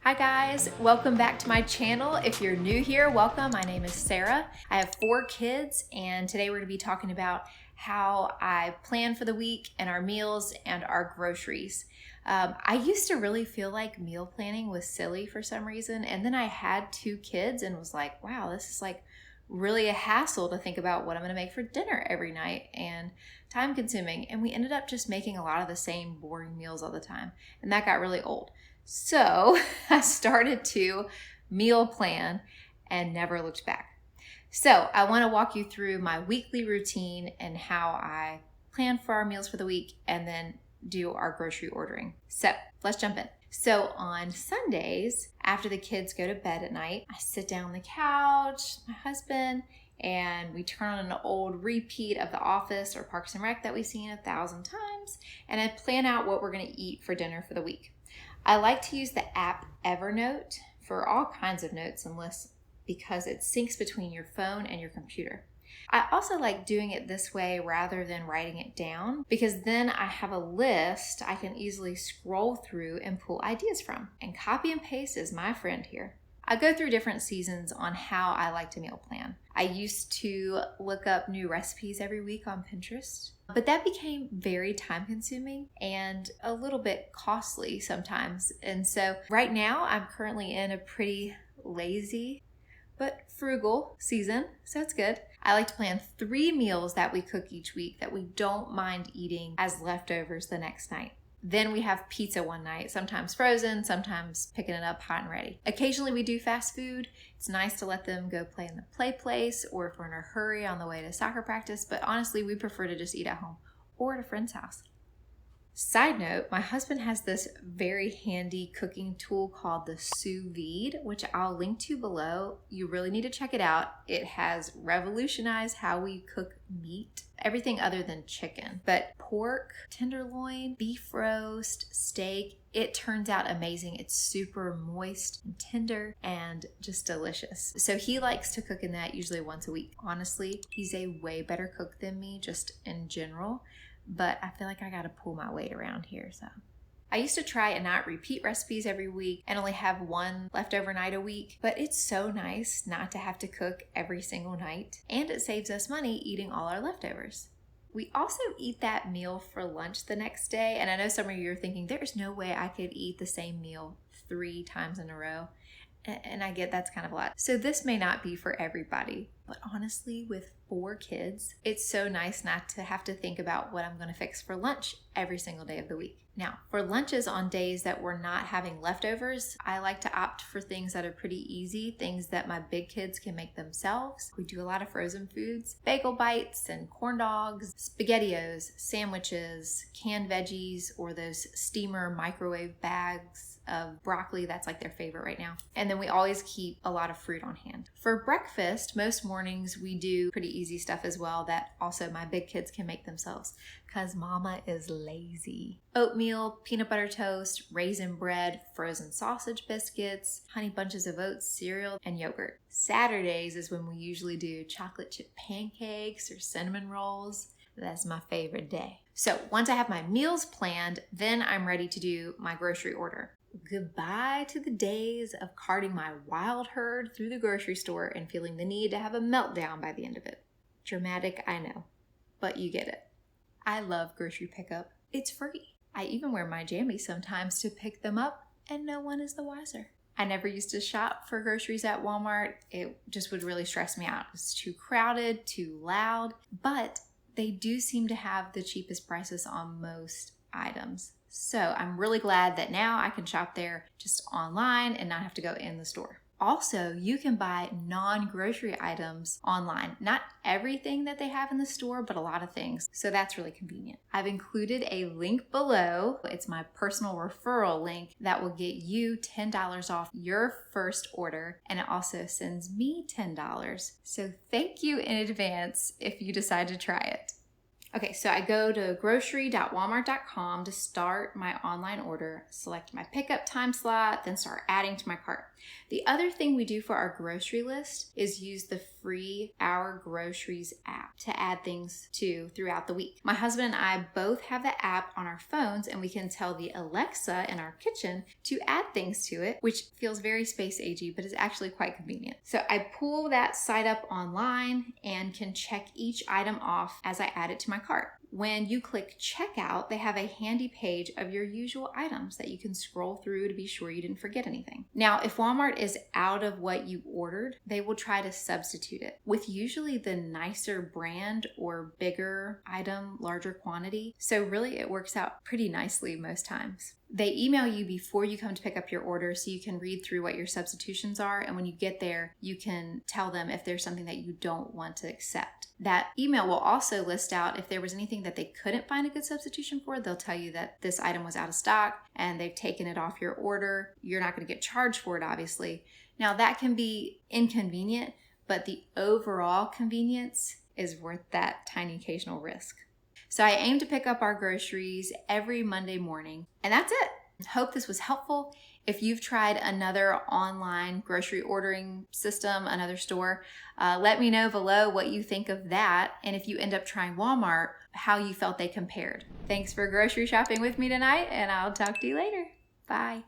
Hi guys, welcome back to my channel. If you're new here, welcome. My name is Sarah. I have 4 kids and today we're going to be talking about how I plan for the week and our meals and our groceries. I used to really feel like meal planning was silly for some reason, and then I had 2 kids and was like, wow, this is like really a hassle to think about what I'm going to make for dinner every night and time consuming. And we ended up just making a lot of the same boring meals all the time, and that got really old. So I started to meal plan and never looked back. So I want to walk you through my weekly routine and how I plan for our meals for the week and then do our grocery ordering. So let's jump in. So on Sundays, after the kids go to bed at night, I sit down on the couch, my husband, and we turn on an old repeat of The Office or Parks and Rec that we've seen 1,000 times, and I plan out what we're going to eat for dinner for the week. I like to use the app Evernote for all kinds of notes and lists because it syncs between your phone and your computer. I also like doing it this way rather than writing it down because then I have a list I can easily scroll through and pull ideas from. And copy and paste is my friend here. I go through different seasons on how I like to meal plan. I used to look up new recipes every week on Pinterest, but that became very time consuming and a little bit costly sometimes. And so right now I'm currently in a pretty lazy but frugal season, so it's good. I like to plan 3 meals that we cook each week that we don't mind eating as leftovers the next night. Then we have pizza one night, sometimes frozen, sometimes picking it up hot and ready. Occasionally we do fast food. It's nice to let them go play in the play place or if we're in a hurry on the way to soccer practice, but honestly we prefer to just eat at home or at a friend's house. Side note, my husband has this very handy cooking tool called the Sous Vide, which I'll link to below. You really need to check it out. It has revolutionized how we cook meat, everything other than chicken. But pork, tenderloin, beef roast, steak, it turns out amazing. It's super moist and tender and just delicious. So he likes to cook in that usually once a week. Honestly, he's a way better cook than me just in general. But I feel like I gotta pull my weight around here, so. I used to try and not repeat recipes every week and only have one leftover night a week, but it's so nice not to have to cook every single night, and it saves us money eating all our leftovers. We also eat that meal for lunch the next day, and I know some of you are thinking, there's no way I could eat the same meal 3 times in a row. And I get that's kind of a lot. So this may not be for everybody, but honestly, with 4 kids, it's so nice not to have to think about what I'm going to fix for lunch every single day of the week. Now, for lunches on days that we're not having leftovers, I like to opt for things that are pretty easy, things that my big kids can make themselves. We do a lot of frozen foods, bagel bites and corn dogs, SpaghettiOs, sandwiches, canned veggies, or those steamer microwave bags of broccoli. That's like their favorite right now. And then we always keep a lot of fruit on hand. For breakfast, most mornings we do pretty easy stuff as well that also my big kids can make themselves because mama is lazy. Oatmeal, peanut butter toast, raisin bread, frozen sausage biscuits, honey bunches of oats, cereal, and yogurt. Saturdays is when we usually do chocolate chip pancakes or cinnamon rolls. That's my favorite day. So once I have my meals planned, then I'm ready to do my grocery order. Goodbye to the days of carting my wild herd through the grocery store and feeling the need to have a meltdown by the end of it. Dramatic, I know, but you get it. I love grocery pickup. It's free. I even wear my jammies sometimes to pick them up, and no one is the wiser. I never used to shop for groceries at Walmart. It just would really stress me out. It's too crowded, too loud, but they do seem to have the cheapest prices on most items. So I'm really glad that now I can shop there just online and not have to go in the store. Also, you can buy non-grocery items online. Not everything that they have in the store, but a lot of things. So that's really convenient. I've included a link below. It's my personal referral link that will get you $10 off your first order. And it also sends me $10. So thank you in advance if you decide to try it. Okay, so I go to grocery.walmart.com to start my online order, select my pickup time slot, then start adding to my cart. The other thing we do for our grocery list is use the free Our Groceries app to add things to throughout the week. My husband and I both have the app on our phones, and we can tell the Alexa in our kitchen to add things to it, which feels very space agey, but is actually quite convenient. So I pull that site up online and can check each item off as I add it to my cart. When you click checkout, they have a handy page of your usual items that you can scroll through to be sure you didn't forget anything. Now, if Walmart is out of what you ordered, they will try to substitute it with usually the nicer brand or bigger item, larger quantity. So really it works out pretty nicely most times. They email you before you come to pick up your order so you can read through what your substitutions are, and when you get there, you can tell them if there's something that you don't want to accept. That email will also list out if there was anything that they couldn't find a good substitution for. They'll tell you that this item was out of stock and they've taken it off your order. You're not going to get charged for it, obviously. Now that can be inconvenient, but the overall convenience is worth that tiny occasional risk. So I aim to pick up our groceries every Monday morning, and that's it. Hope this was helpful. If you've tried another online grocery ordering system, another store, let me know below what you think of that. And if you end up trying Walmart, how you felt they compared. Thanks for grocery shopping with me tonight, and I'll talk to you later. Bye.